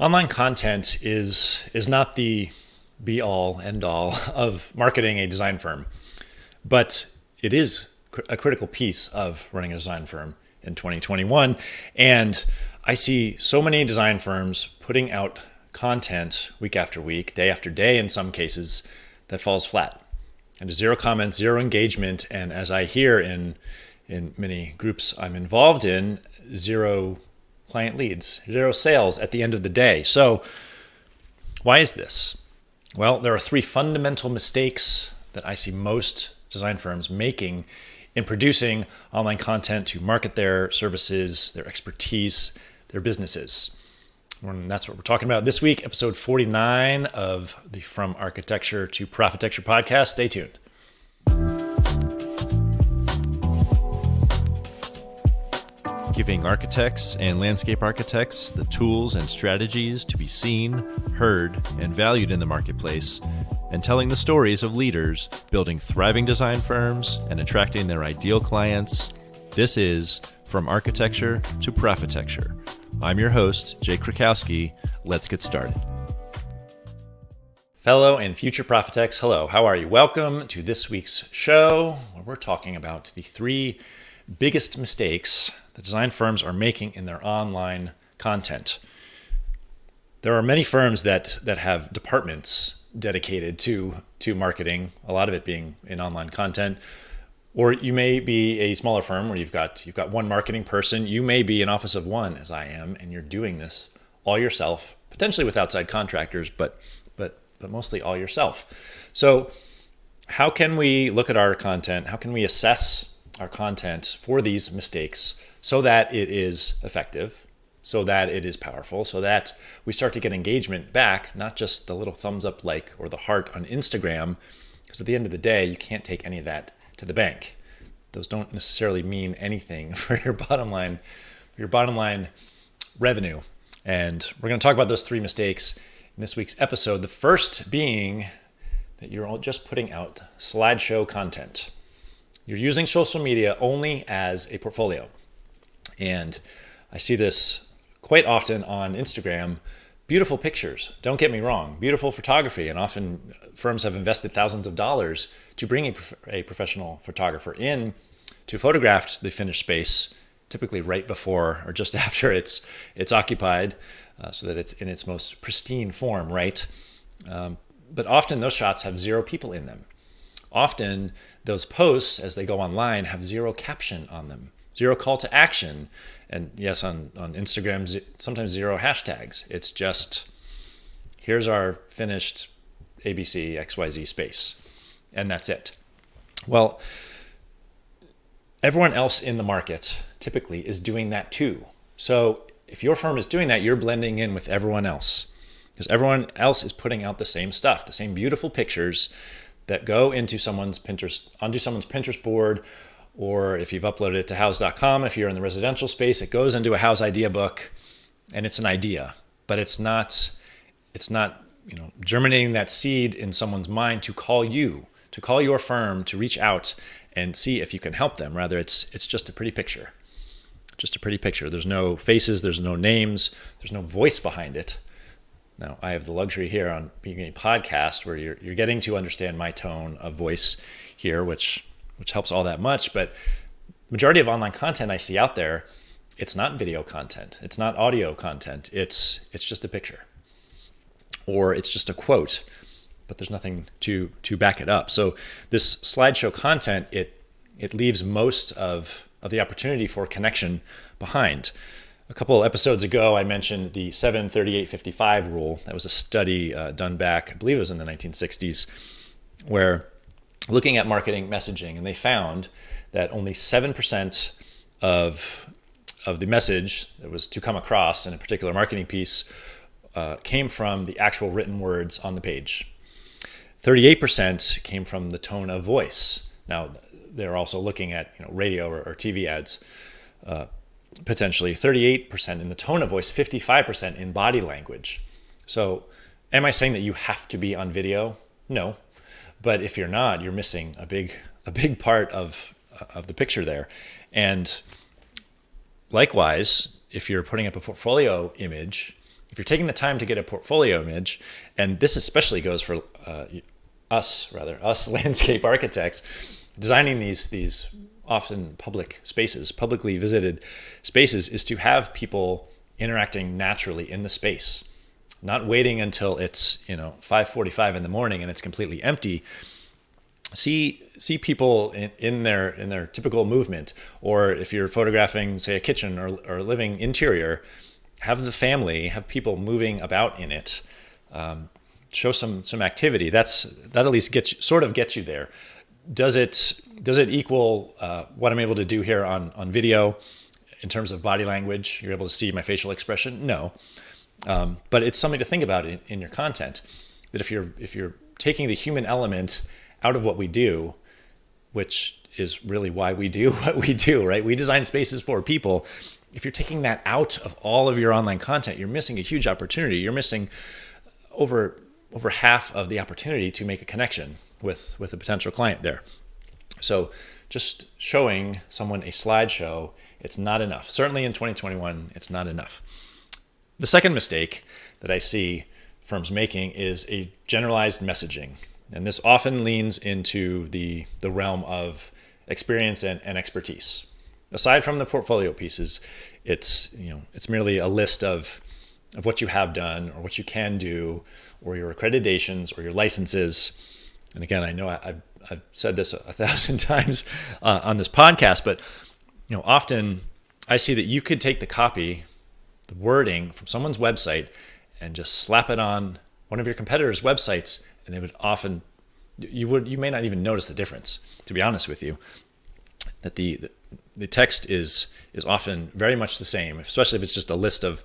Online content is not the be all end all of marketing a design firm, but it is a critical piece of running a design firm in 2021. And I see so many design firms putting out content week after week, day after day in some cases, that falls flat. And zero comments, zero engagement, and as I hear in many groups I'm involved in, zero client leads, zero sales at the end of the day. So why is this? Well, there are three fundamental mistakes that I see most design firms making in producing online content to market their services, their expertise, their businesses. And that's what we're talking about this week, episode 49 of the From Architecture to PROFITECT podcast. Stay tuned. Giving architects and landscape architects the tools and strategies to be seen, heard, and valued in the marketplace, and telling the stories of leaders building thriving design firms and attracting their ideal clients. This is From Architecture to PROFITECT. I'm your host, Jay Krakowski. Let's get started. Fellow and future PROFITECTs, hello, how are you? Welcome to this week's show, where we're talking about the three biggest mistakes that design firms are making in their online content. There are many firms that have departments dedicated to marketing, a lot of it being in online content. Or you may be a smaller firm where you've got one marketing person. You may be an office of one, as I am, and you're doing this all yourself, potentially with outside contractors, but mostly all yourself. So how can we look at our content? How can we assess our content for these mistakes so that it is effective, so that it is powerful, so that we start to get engagement back, not just the little thumbs up like or the heart on Instagram, because at the end of the day, you can't take any of that to the bank. Those don't necessarily mean anything for your bottom line revenue. And we're going to talk about those three mistakes in this week's episode. The first being that you're all just putting out slideshow content. You're using social media only as a portfolio. And I see this quite often on Instagram. Beautiful pictures, don't get me wrong, beautiful photography, and often firms have invested thousands of dollars to bring a professional photographer in to photograph the finished space, typically right before or just after it's occupied, so that it's in its most pristine form, right? But often those shots have zero people in them. Often those posts, as they go online, have zero caption on them, zero call to action. And yes, on Instagram, sometimes zero hashtags. It's just, here's our finished ABC XYZ space. And that's it. Well, everyone else in the market typically is doing that too. So if your firm is doing that, you're blending in with everyone else, because everyone else is putting out the same stuff, the same beautiful pictures that go onto someone's Pinterest board. Or if you've uploaded it to house.com, if you're in the residential space, it goes into a house idea book, and it's an idea, but it's not germinating that seed in someone's mind to call your firm, to reach out and see if you can help them. Rather, it's just a pretty picture. Just a pretty picture. There's no faces, there's no names, there's no voice behind it. Now, I have the luxury here on being a podcast where you're getting to understand my tone of voice here, which helps all that much. But majority of online content I see out there, it's not video content, it's not audio content, it's just a picture, or it's just a quote, but there's nothing to back it up. So this slideshow content, it leaves most of the opportunity for connection behind. A couple episodes ago, I mentioned the 7-38-55 rule. That was a study done back, I believe it was in the 1960s, where looking at marketing messaging, and they found that only 7% of the message that was to come across in a particular marketing piece came from the actual written words on the page. 38% came from the tone of voice. Now, they're also looking at radio or TV ads, potentially 38% in the tone of voice, 55% in body language. So am I saying that you have to be on video? No. But if you're not, you're missing a big part of the picture there. And likewise, if you're putting up a portfolio image if you're taking the time to get a portfolio image, and this especially goes for us landscape architects, designing these often public spaces, publicly visited spaces, is to have people interacting naturally in the space, not waiting until it's 5:45 in the morning and it's completely empty. See people in their typical movement, or if you're photographing, say, a kitchen or living interior, have the family, have people moving about in it, show some activity. That at least gets you there. Does it equal what I'm able to do here on video in terms of body language? You're able to see my facial expression? No, but it's something to think about in your content. That if you're taking the human element out of what we do, which is really why we do what we do, right? We design spaces for people. If you're taking that out of all of your online content, you're missing a huge opportunity. You're missing over half of the opportunity to make a connection with a potential client there. So just showing someone a slideshow, it's not enough. Certainly in 2021, it's not enough. The second mistake that I see firms making is a generalized messaging. And this often leans into the realm of experience and expertise. Aside from the portfolio pieces, it's merely a list of what you have done or what you can do, or your accreditations or your licenses. And again, I know I've said this 1,000 times on this podcast, but often I see that you could take the copy, the wording from someone's website, and just slap it on one of your competitors' websites, and they would often, you may not even notice the difference, to be honest with you. That the text is often very much the same, especially if it's just a list of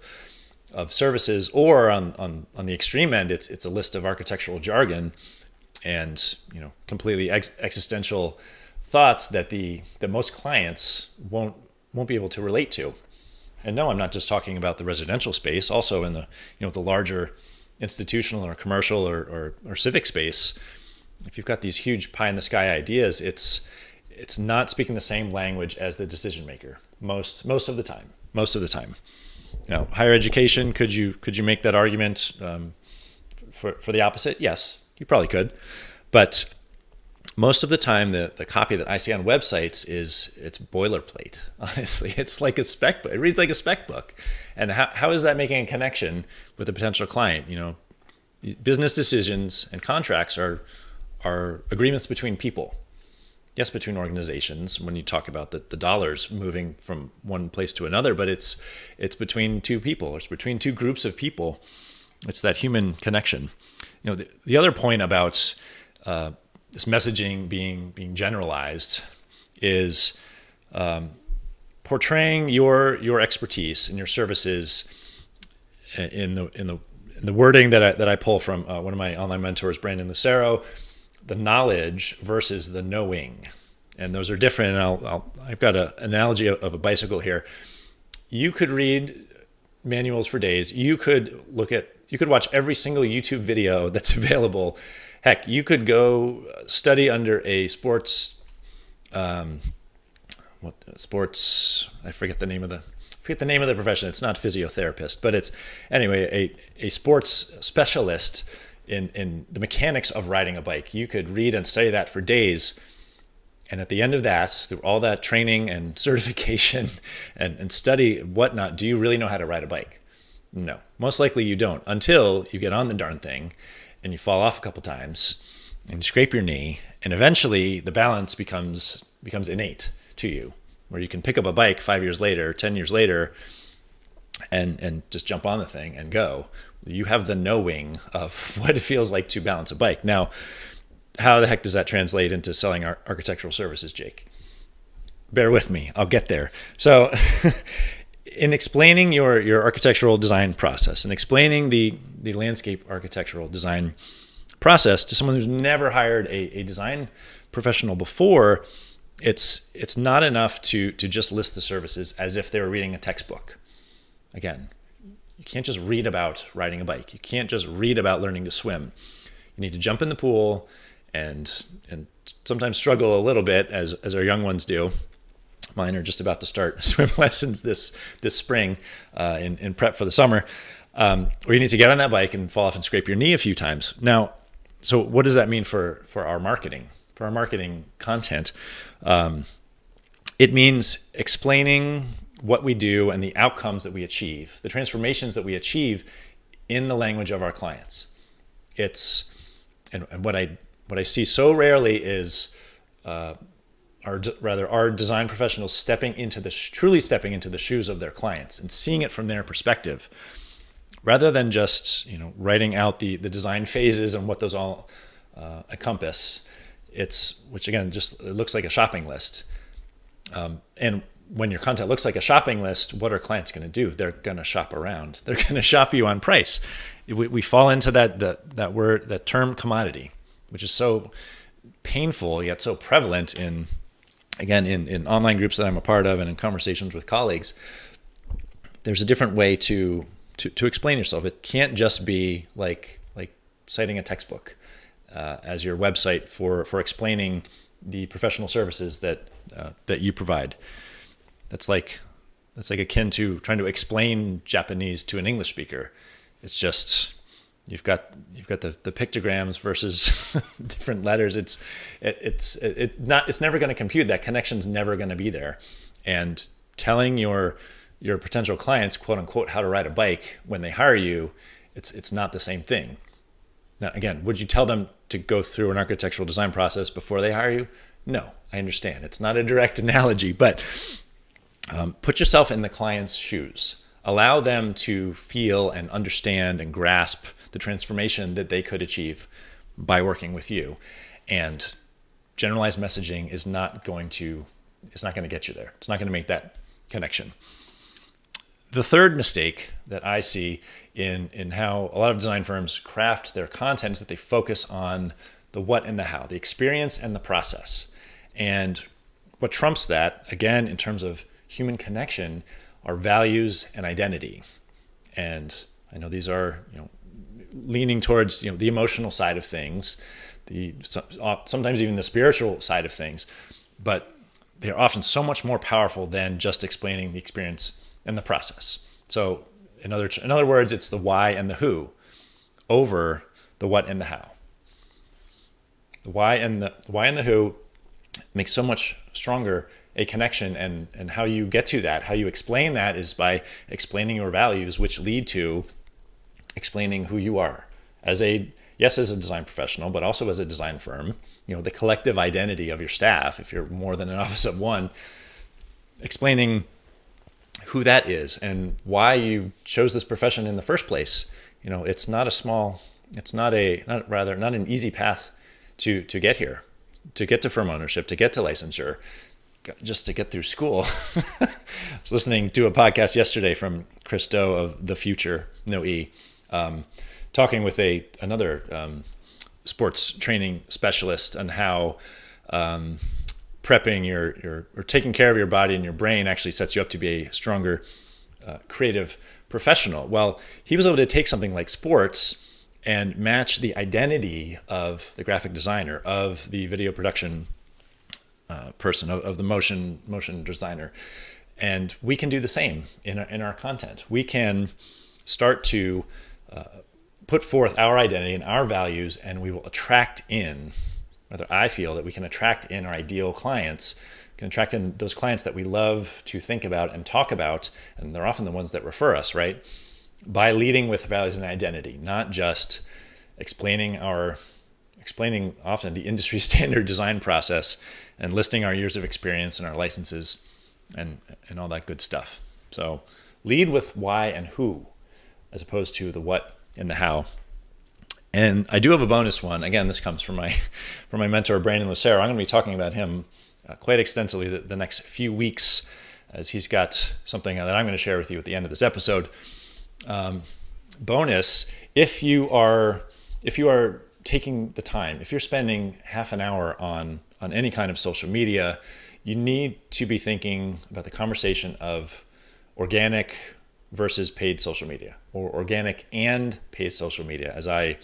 services, or on the extreme end, it's a list of architectural jargon and completely existential thoughts that most clients won't be able to relate to. And no, I'm not just talking about the residential space. Also in the larger institutional or commercial or civic space, if you've got these huge pie in the sky ideas, it's not speaking the same language as the decision maker most of the time. Now, higher education, could you make that argument for the opposite? Yes, you probably could. But most of the time, the copy that I see on websites it's boilerplate. Honestly, it's like a spec book. It reads like a spec book. And how is that making a connection with a potential client? Business decisions and contracts are agreements between people. Yes, between organizations when you talk about the dollars moving from one place to another, but it's between two people. It's between two groups of people. It's that human connection. The other point about this messaging being generalized is portraying your expertise and your services in the wording that I pull from one of my online mentors, Brandon Lucero. The knowledge versus the knowing, and those are different. And I've got an analogy of a bicycle here. You could read manuals for days. You could watch every single YouTube video that's available. Heck, you could go study under a sports. I forget the name of the profession. It's not physiotherapist, but it's anyway a sports specialist in the mechanics of riding a bike. You could read and study that for days. And at the end of that, through all that training and certification and study and whatnot, do you really know how to ride a bike? No, most likely you don't, until you get on the darn thing and you fall off a couple times and you scrape your knee, and eventually the balance becomes innate to you, where you can pick up a bike 5 years later, 10 years later, and just jump on the thing and go. You have the knowing of what it feels like to balance a bike. Now, how the heck does that translate into selling architectural services, Jake? Bear with me, I'll get there. So in explaining your architectural design process and explaining the landscape architectural design process to someone who's never hired a design professional before, it's not enough to just list the services as if they were reading a textbook. Again, you can't just read about riding a bike. You can't just read about learning to swim. You need to jump in the pool and sometimes struggle a little bit as our young ones do. Mine are just about to start swim lessons this spring in prep for the summer. or you need to get on that bike and fall off and scrape your knee a few times. Now, so what does that mean for our marketing, for our marketing content? It means explaining what we do and the outcomes that we achieve, the transformations that we achieve in the language of our clients. And what I see so rarely is our design professionals truly stepping into the shoes of their clients and seeing it from their perspective, rather than just writing out the design phases and what those all encompass. Which again, it looks like a shopping list. And when your content looks like a shopping list, what are clients going to do? They're going to shop around. They're going to shop you on price. We fall into that term commodity, which is so painful yet so prevalent in online groups that I'm a part of and in conversations with colleagues. There's a different way to explain yourself. It can't just be like citing a textbook as your website for explaining the professional services that you provide. That's like akin to trying to explain Japanese to an English speaker. It's just you've got the pictograms versus different letters. It's never going to compute. That connection's never going to be there. And telling your potential clients, quote unquote, how to ride a bike when they hire you, it's not the same thing. Now, again, would you tell them to go through an architectural design process before they hire you? No, I understand. It's not a direct analogy, but put yourself in the client's shoes. Allow them to feel and understand and grasp the transformation that they could achieve by working with you. And generalized messaging is not going to get you there. It's not going to make that connection. The third mistake that I see in how a lot of design firms craft their content is that they focus on the what and the how, the experience and the process. And what trumps that, again, in terms of human connection, are values and identity. And I know these are leaning towards the emotional side of things, sometimes even the spiritual side of things, but they're often so much more powerful than just explaining the experience and the process. So in other words, it's the why and the who over the what and the how. The why and the who makes so much stronger a connection, and how you get to that, how you explain that, is by explaining your values, which lead to explaining who you are as a design professional, but also as a design firm. The collective identity of your staff, if you're more than an office of one, explaining who that is and why you chose this profession in the first place. It's not an easy path to get here, to get to firm ownership, to get to licensure, just to get through school. I was listening to a podcast yesterday from Chris Doe of The Future, no E, talking with another sports training specialist on how prepping or taking care of your body and your brain actually sets you up to be a stronger creative professional. Well, he was able to take something like sports and match the identity of the graphic designer, of the video production person, of the motion designer. And we can do the same in our content. We can start to put forth our identity and our values, and we will attract in, rather I feel that we can attract in our ideal clients, can attract in those clients that we love to think about and talk about, and they're often the ones that refer us, right? By leading with values and identity, not just explaining often the industry standard design process and listing our years of experience and our licenses and all that good stuff. So lead with why and who, as opposed to the what and the how. And I do have a bonus one. Again, this comes from my mentor, Brandon Lucero. I'm going to be talking about him quite extensively the next few weeks, as he's got something that I'm going to share with you at the end of this episode. Bonus, if you are taking the time, if you're spending half an hour on any kind of social media, you need to be thinking about the conversation of organic versus paid social media, or organic and paid social media, as I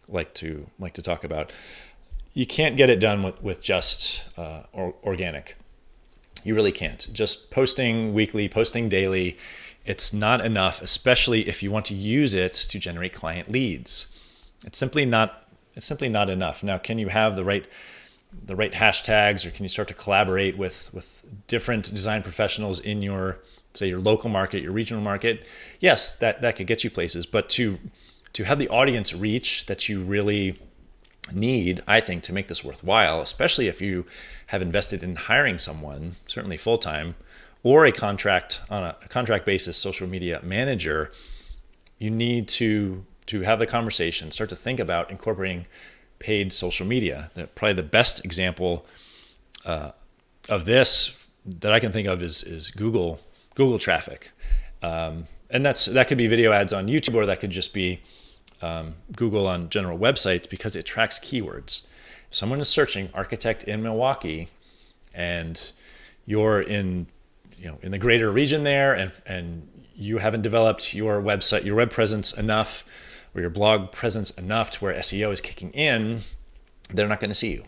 like to talk about. You can't get it done with just organic. You really can't. Just posting weekly, posting daily, It's not enough, especially if you want to use it to generate client leads. It's simply not enough. Now, can you have the right hashtags, or can you start to collaborate with different design professionals in your, say, your local market, your regional market? Yes, that could get you places, but to have the audience reach that you really need, I think, to make this worthwhile, especially if you have invested in hiring someone, certainly full-time, or on a contract basis social media manager, you need to have the conversation, start to think about incorporating paid social media. Probably the best example of this that I can think of is Google traffic, and that could be video ads on YouTube, or that could just be Google on general websites, because it tracks keywords. If someone is searching architect in Milwaukee, and you're in the greater region there, and you haven't developed your website, your web presence enough, or your blog presence enough to where SEO is kicking in, they're not going to see you.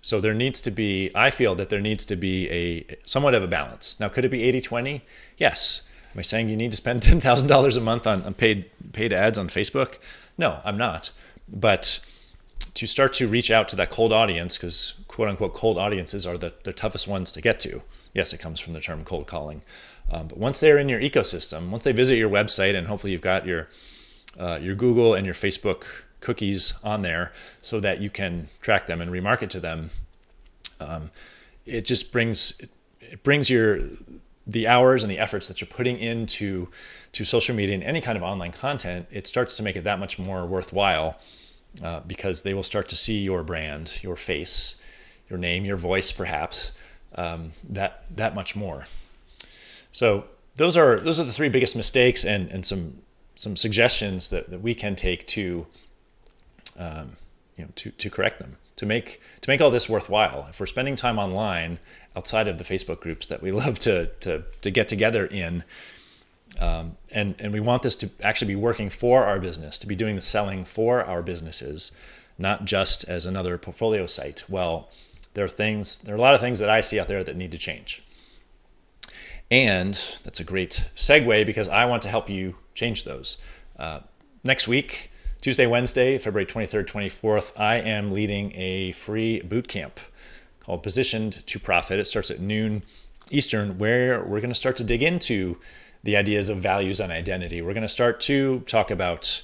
So I feel that there needs to be a somewhat of a balance. Now, could it be 80-20? Yes. Am I saying you need to spend $10,000 a month on paid ads on Facebook? No, I'm not. But to start to reach out to that cold audience, because quote unquote cold audiences are the toughest ones to get to. Yes, it comes from the term cold calling. But once they're in your ecosystem, once they visit your website, and hopefully you've got your Google and your Facebook cookies on there so that you can track them and remarket to them, it just brings the hours and the efforts that you're putting into social media and any kind of online content. It starts to make it that much more worthwhile, because they will start to see your brand, your face, your name, your voice, perhaps, that much more. So those are the three biggest mistakes, and some suggestions that we can take to correct them, to make all this worthwhile. If we're spending time online outside of the Facebook groups that we love to get together in, and we want this to actually be working for our business, to be doing the selling for our businesses, not just as another portfolio site. Well, there are a lot of things that I see out there that need to change. And that's a great segue, because I want to help you change those. Next week, Tuesday, Wednesday, February 23rd, 24th, I am leading a free bootcamp called Positioned to Profit. It starts at noon Eastern, where we're going to start to dig into the ideas of values and identity. We're going to start to talk about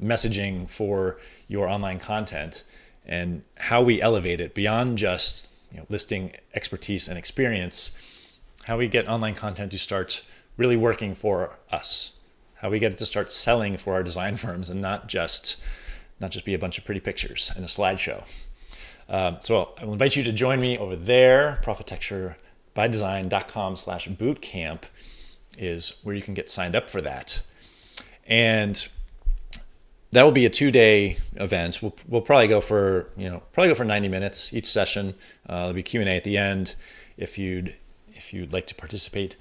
messaging for your online content, and how we elevate it beyond just listing expertise and experience, how we get online content to start really working for us, how we get it to start selling for our design firms, and not just be a bunch of pretty pictures in a slideshow. So I will invite you to join me over there. PROFITECTurebydesign.com/bootcamp is where you can get signed up for that. And that will be a 2-day event. We'll probably go for 90 minutes each session. There'll be Q&A at the end if you'd like to participate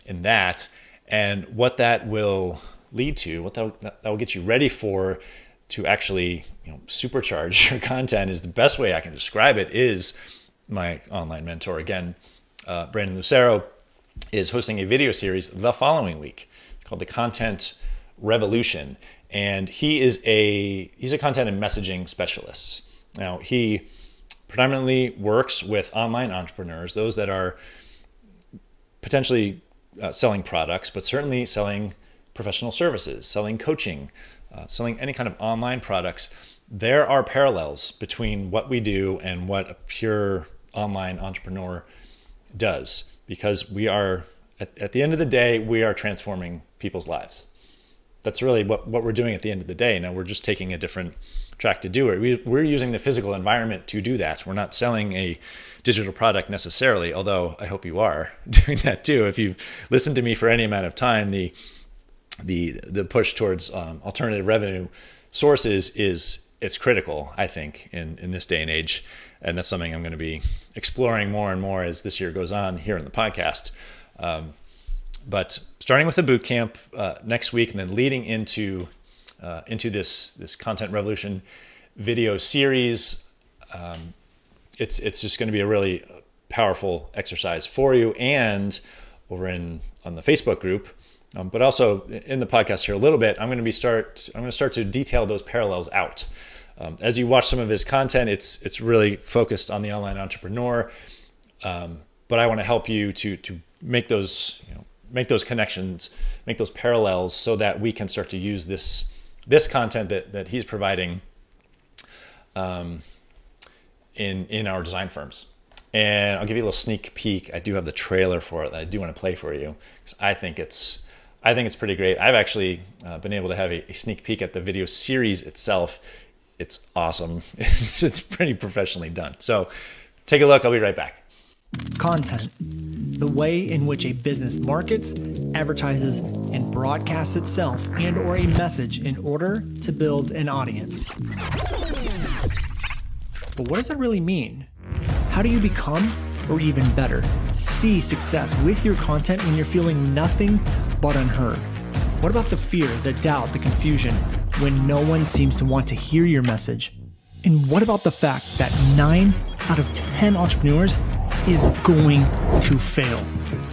in that. And what that will lead to, what that will get you ready for, to actually supercharge your content, is the best way I can describe it, is my online mentor. Again, Brandon Lucero is hosting a video series the following week. It's called The Content Revolution. And he's a content and messaging specialist. Now, he predominantly works with online entrepreneurs, those that are potentially selling products, but certainly selling professional services, selling coaching, selling any kind of online products. There are parallels between what we do and what a pure online entrepreneur does, because we are, at the end of the day, we are transforming people's lives. That's really what we're doing at the end of the day. Now, we're just taking a different track to do it. We're using the physical environment to do that. We're not selling a digital product necessarily, although I hope you are doing that too. If you've listened to me for any amount of time, the push towards alternative revenue sources it's critical, I think, in this day and age. And that's something I'm going to be exploring more and more as this year goes on here in the podcast. But starting with the bootcamp next week, and then leading into this Content Revolution video series, it's just going to be a really powerful exercise for you. And over on the Facebook group, But also in the podcast here a little bit, I'm going to start to detail those parallels out. As you watch some of his content, it's really focused on the online entrepreneur. But I want to help you to make those connections, make those parallels, so that we can start to use this content that he's providing in our design firms. And I'll give you a little sneak peek. I do have the trailer for it that I do want to play for you, because I think it's pretty great. I've actually been able to have a sneak peek at the video series itself. It's awesome. It's pretty professionally done. So take a look. I'll be right back. Content, the way in which a business markets, advertises, and broadcasts itself and or a message in order to build an audience. But what does that really mean? How do you become, or even better, see success with your content when you're feeling nothing but unheard? What about the fear, the doubt, the confusion when no one seems to want to hear your message? And what about the fact that 9 out of 10 entrepreneurs is going to fail?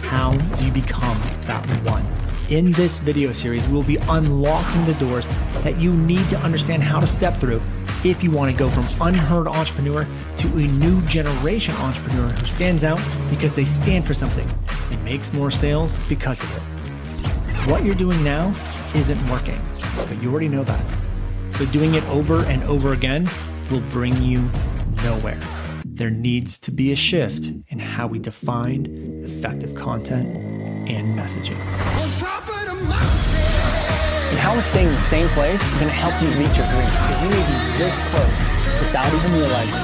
How do you become that one? In this video series, we'll be unlocking the doors that you need to understand how to step through if you want to go from unheard entrepreneur to a new generation entrepreneur who stands out because they stand for something and makes more sales because of it. What you're doing now isn't working, but you already know that. So doing it over and over again will bring you nowhere. There needs to be a shift in how we define effective content and messaging. And how is staying in the same place going to help you reach your dream? Because you may be this close without even realizing it.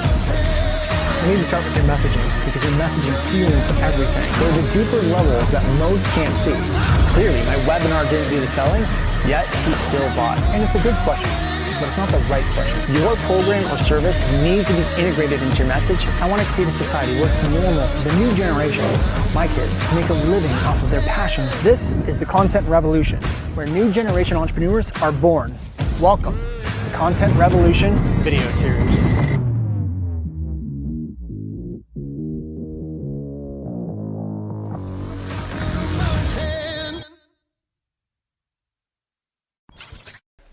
You need to start with your messaging, because your messaging fuels everything. There are the deeper levels that most can't see. Clearly, my webinar didn't do the selling, yet he still bought. And it's a good question, but it's not the right question. Your program or service needs to be integrated into your message. I want to create a society where it's normal, the new generation, my kids, make a living off of their passion. This is the Content Revolution, where new generation entrepreneurs are born. Welcome to the Content Revolution video series.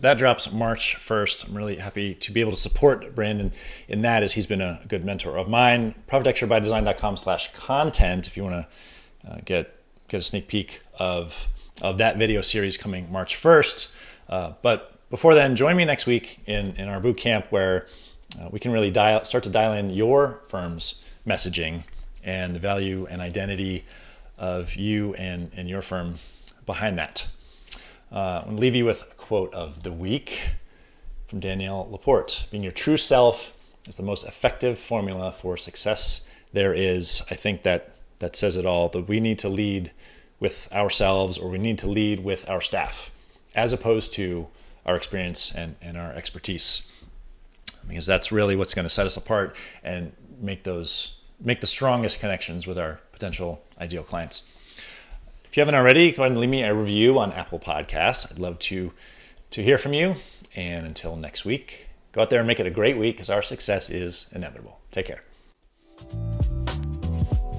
That drops March 1st. I'm really happy to be able to support Brandon in that, as he's been a good mentor of mine. PROFITECTByDesign.com/content if you want to get a sneak peek of that video series coming March 1st. But before then, join me next week in our bootcamp, where we can really start to dial in your firm's messaging and the value and identity of you and your firm behind that. I'm going to leave you with a quote of the week from Danielle Laporte. Being your true self is the most effective formula for success there is. I think that says it all, that we need to lead with ourselves, or we need to lead with our staff, as opposed to our experience and our expertise. Because that's really what's going to set us apart and make the strongest connections with our potential ideal clients. If you haven't already, go ahead and leave me a review on Apple Podcasts. I'd love to hear from you. And until next week, go out there and make it a great week, because our success is inevitable. Take care.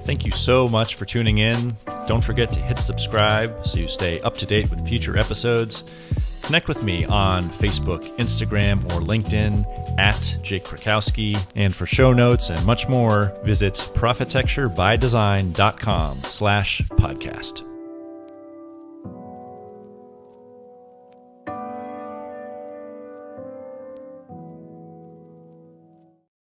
Thank you so much for tuning in. Don't forget to hit subscribe so you stay up to date with future episodes. Connect with me on Facebook, Instagram, or LinkedIn at Jake Krakowski. And for show notes and much more, visit PROFITECTByDesign.com/podcast.